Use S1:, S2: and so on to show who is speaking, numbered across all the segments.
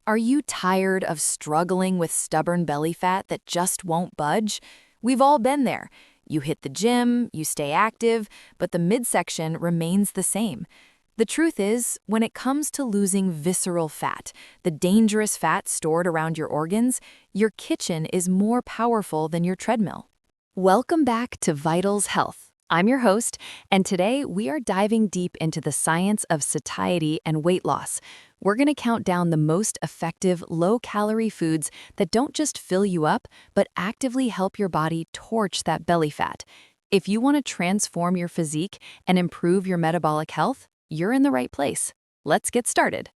S1: Are you tired of struggling with stubborn belly fat that just won't budge? We've all been there. You hit the gym, you stay active, but the midsection remains the same. The truth is, when it comes to losing visceral fat, the dangerous fat stored around your organs, your kitchen is more powerful than your treadmill. Welcome back to Vitals Health. I'm your host, and today we are diving deep into the science of satiety and weight loss. We're going to count down the most effective low-calorie foods that don't just fill you up, but actively help your body torch that belly fat. If you want to transform your physique and improve your metabolic health, you're in the right place. Let's get started.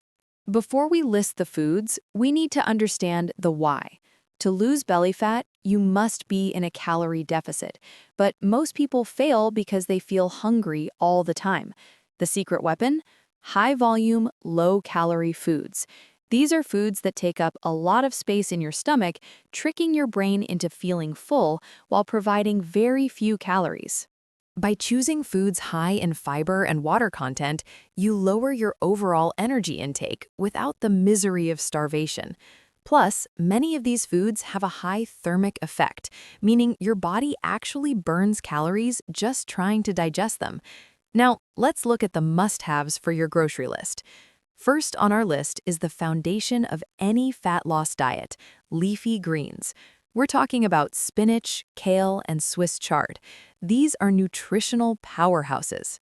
S1: Before we list the foods, we need to understand the why. To lose belly fat, you must be in a calorie deficit, but most people fail because they feel hungry all the time. The secret weapon? High-volume, low-calorie foods. These are foods that take up a lot of space in your stomach, tricking your brain into feeling full while providing very few calories. By choosing foods high in fiber and water content, you lower your overall energy intake without the misery of starvation. Plus, many of these foods have a high thermic effect, meaning your body actually burns calories just trying to digest them. Now, let's look at the must-haves for your grocery list. First on our list is the foundation of any fat loss diet, leafy greens. We're talking about spinach, kale, and Swiss chard. These are nutritional powerhouses.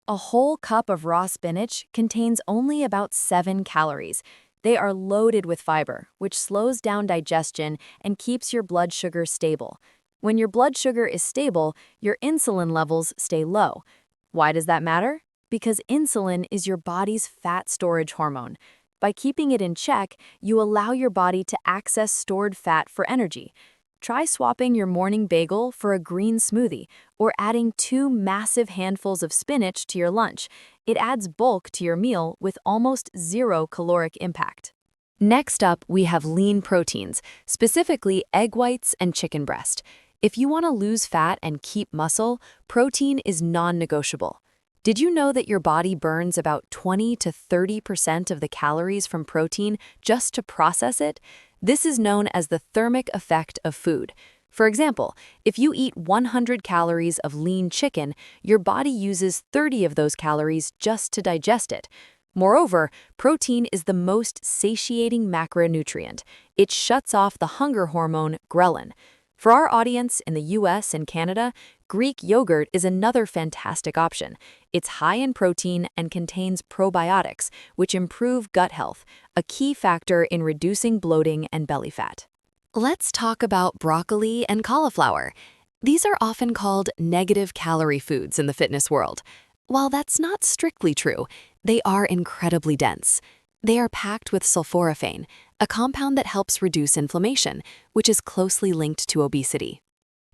S1: A whole cup of raw spinach contains only about 7 calories. They are loaded with fiber, which slows down digestion and keeps your blood sugar stable. When your blood sugar is stable, your insulin levels stay low. Why does that matter? Because insulin is your body's fat storage hormone. By keeping it in check, you allow your body to access stored fat for energy. Try swapping your morning bagel for a green smoothie or adding 2 massive handfuls of spinach to your lunch. It adds bulk to your meal with almost 0 caloric impact. Next up, we have lean proteins, specifically egg whites and chicken breast. If you want to lose fat and keep muscle, protein is non-negotiable. Did you know that your body burns about 20 to 30% of the calories from protein just to process it? This is known as the thermic effect of food. For example, if you eat 100 calories of lean chicken, your body uses 30 of those calories just to digest it. Moreover, protein is the most satiating macronutrient. It shuts off the hunger hormone ghrelin. For our audience in the US and Canada, Greek yogurt is another fantastic option. It's high in protein and contains probiotics, which improve gut health, a key factor in reducing bloating and belly fat. Let's talk about broccoli and cauliflower. These are often called negative calorie foods in the fitness world. While that's not strictly true, they are incredibly dense. They are packed with sulforaphane, a compound that helps reduce inflammation, which is closely linked to obesity.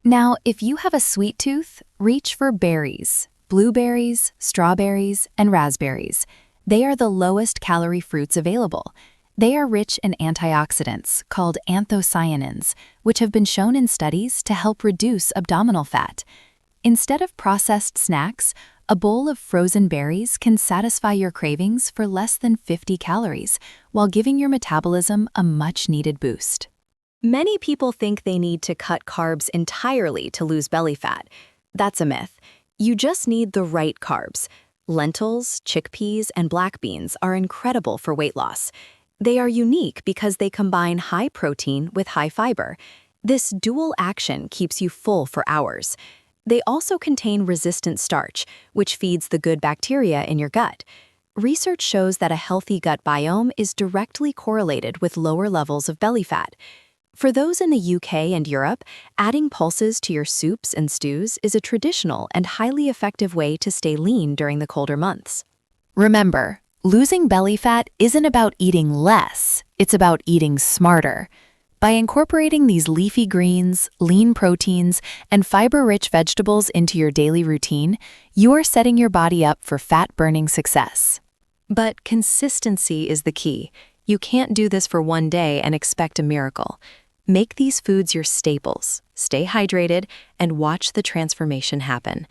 S1: Now, if you have a sweet tooth, reach for berries, blueberries, strawberries, and raspberries. They are the lowest calorie fruits available. They are rich in antioxidants called anthocyanins, which have been shown in studies to help reduce abdominal fat. Instead of processed snacks, a bowl of frozen berries can satisfy your cravings for less than 50 calories, while giving your metabolism a much-needed boost. Many people think they need to cut carbs entirely to lose belly fat. That's a myth. You just need the right carbs. Lentils, chickpeas, and black beans are incredible for weight loss. They are unique because they combine high protein with high fiber. This dual action keeps you full for hours. They also contain resistant starch, which feeds the good bacteria in your gut. Research shows that a healthy gut biome is directly correlated with lower levels of belly fat. For those in the UK and Europe, adding pulses to your soups and stews is a traditional and highly effective way to stay lean during the colder months. Remember, losing belly fat isn't about eating less, it's about eating smarter. By incorporating these leafy greens, lean proteins, and fiber-rich vegetables into your daily routine, you are setting your body up for fat-burning success. But consistency is the key. You can't do this for one day and expect a miracle. Make these foods your staples, stay hydrated, and watch the transformation happen.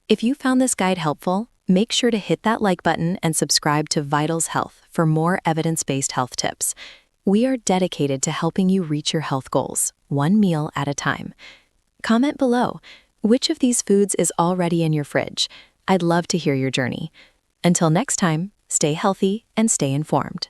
S1: If you found this guide helpful, make sure to hit that like button and subscribe to Vitals Health for more evidence-based health tips.
S2: We are dedicated to helping you reach your health goals, one meal at a time. Comment below, which of these foods is already in your fridge? I'd love to hear your journey. Until next time, stay healthy and stay informed.